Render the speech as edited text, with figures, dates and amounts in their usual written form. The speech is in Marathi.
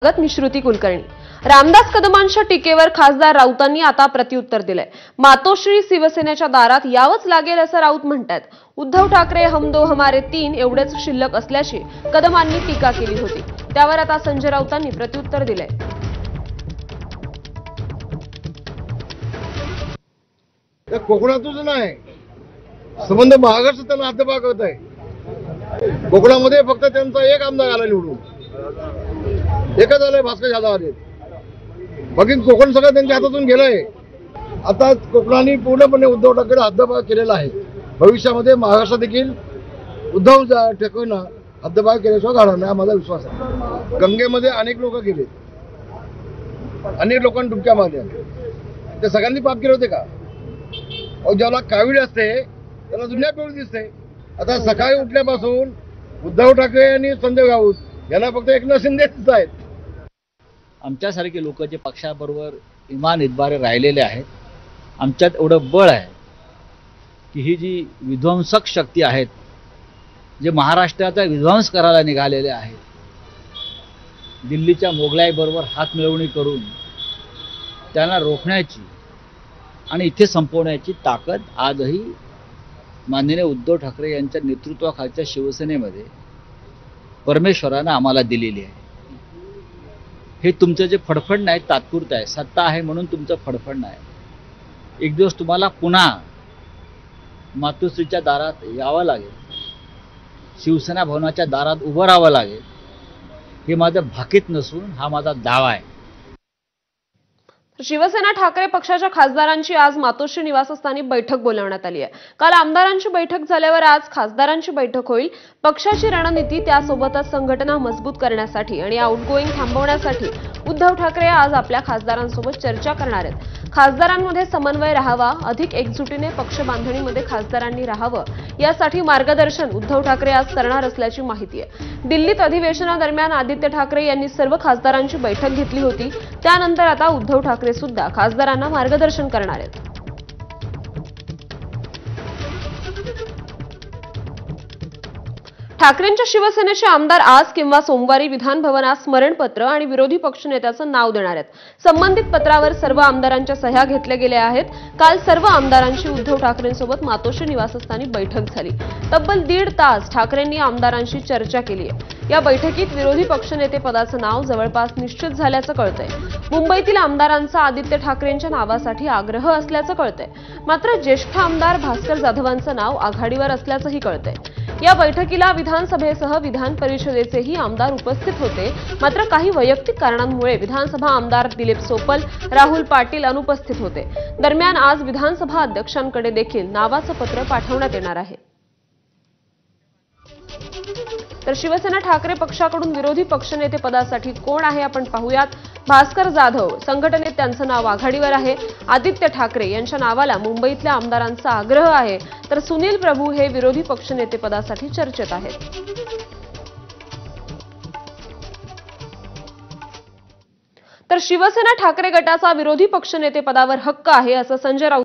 निश्रुती कुलकर्णी रामदास कदमांच्या टीकेवर खासदार राऊतांनी आता प्रत्युत्तर दिलंय। मातोश्री शिवसेनेच्या दारात यावंच लागेल असं राऊत म्हणतात। उद्धव ठाकरे हम दो हमारे तीन एवढेच शिल्लक असल्याची कदमांनी टीका केली होती, त्यावर आता संजय राऊतांनी प्रत्युत्तर दिलंय। कोकणातच नाही, संबंध महाराष्ट्र त्यांना हातभार करत आहे। कोकणामध्ये फक्त त्यांचा एक आमदार आला निवडून, एकच आलंय, भास्कर जाधव आले। बाकी कोकण सगळं त्यांच्या हातातून गेलंय। आता कोकणाने पूर्णपणे उद्धव ठाकरे हातभार केलेला आहे। भविष्यामध्ये महाराष्ट्र देखील उद्धव ठाकरेंना हातभार केल्याशिवाय घडणार नाही, माझा विश्वास आहे। गंगेमध्ये अनेक लोक गेले, अनेक लोकांनी डुबक्या मारल्या, ते सगळ्यांनी पाप केले होते का? ज्याला कावीळ असते त्याला दुनिया पिवळी दिसते। आता सकाळी उठल्यापासून उद्धव ठाकरे आणि संजय राऊत यांना फक्त एकनाथ शिंदे दिसत आहेत। आमच्यासारखे लोक जे पक्षाबरोबर इमान इतबारे राहिलेले आहेत, आमच्यात एवढं बळ आहे की ही जी विध्वंसक शक्ती आहेत, जे महाराष्ट्राचा विध्वंस करायला निघालेले आहेत, दिल्लीच्या मोगलाईबरोबर हात मिळवणी करून त्यांना रोखण्याची आणि इथे संपवण्याची ताकद आजही माननीय उद्धव ठाकरे यांच्या नेतृत्वाखालच्या शिवसेनेमध्ये परमेश्वरानं आम्हाला दिलेली आहे। हे तुमचं जे फडफडणं आहे तात्पुरतं आहे, सत्ता आहे म्हणून तुमचं फडफडणं आहे। एक दिवस तुम्हाला पुन्हा मातोश्रीच्या दारात यावं लागेल, शिवसेना भवनाच्या दारात उभं राहावं लागेल। हे माझं भाकीत नसून हा माझा दावा आहे। शिवसेना ठाकरे पक्षाच्या खासदारांची आज मातोश्री निवासस्थानी बैठक बोलावण्यात आली आहे। काल आमदारांची बैठक झाल्यावर आज खासदारांची बैठक होईल। पक्षाची रणनीती त्यासोबतच संघटना मजबूत करण्यासाठी आणि आउटगोईंग थांबवण्यासाठी उद्धव ठाकरे आज आपल्या खासदारांसोबत चर्चा करणार आहेत। खासदारांमध्ये समन्वय राहावा, अधिक एकजुटीने पक्ष बांधणीमध्ये खासदारांनी राहावं, यासाठी मार्गदर्शन उद्धव ठाकरे आज करणार असल्याची माहिती आहे। दिल्लीत अधिवेशनादरम्यान आदित्य ठाकरे यांनी सर्व खासदारांची बैठक घेतली होती, त्यानंतर आता उद्धव ठाकरे सुद्धा खासदारांना मार्गदर्शन करणार आहेत। ठाकरेंच्या शिवसेनेचे आमदार आज किंवा सोमवारी विधान भवनात स्मरणपत्र आणि विरोधी पक्षनेत्याचं नाव देणार आहेत। संबंधित पत्रावर सर्व आमदारांच्या सह्या घेतल्या गेल्या आहेत। काल सर्व आमदारांची उद्धव ठाकरेंसोबत मातोश्री निवासस्थानी बैठक झाली। तब्बल 1.5 तास ठाकरेंनी आमदारांशी चर्चा केली आहे। या बैठकीत विरोधी पक्षनेते पदाचं नाव जवळपास निश्चित झाल्याचं कळतंय। मुंबईतील आमदारांचा आदित्य ठाकरेंच्या नावासाठी आग्रह असल्याचं कळतंय, मात्र ज्येष्ठ आमदार भास्कर जाधवांचं नाव आघाडीवर असल्याचंही कळतंय। या बैठकीला विधानसभेसह विधान परिषदेचेही आमदार उपस्थित होते, मात्र काही वैयक्तिक कारणांमुळे विधानसभा आमदार दिलीप सोपल, राहुल पाटील अनुपस्थित होते। दरम्यान आज विधानसभा अध्यक्षांकडे देखील नावाचं पत्र पाठवण्यात येणार आहे। तर शिवसेना ठाकरे पक्षाकडून विरोधी पक्षनेते पदासाठी कोण आहे आपण पाहूयात। भास्कर जाधव संघटनेत त्यांचं नाव आघाडीवर आहे। आदित्य ठाकरे यांच्या नावाला मुंबईतल्या आमदारांचा आग्रह आहे, तर सुनील प्रभू हे विरोधी पक्षनेते पदासाठी चर्चेत आहेत। तर शिवसेना ठाकरे गटाचा विरोधी पक्षनेते पदावर हक्क आहे असं संजय राऊत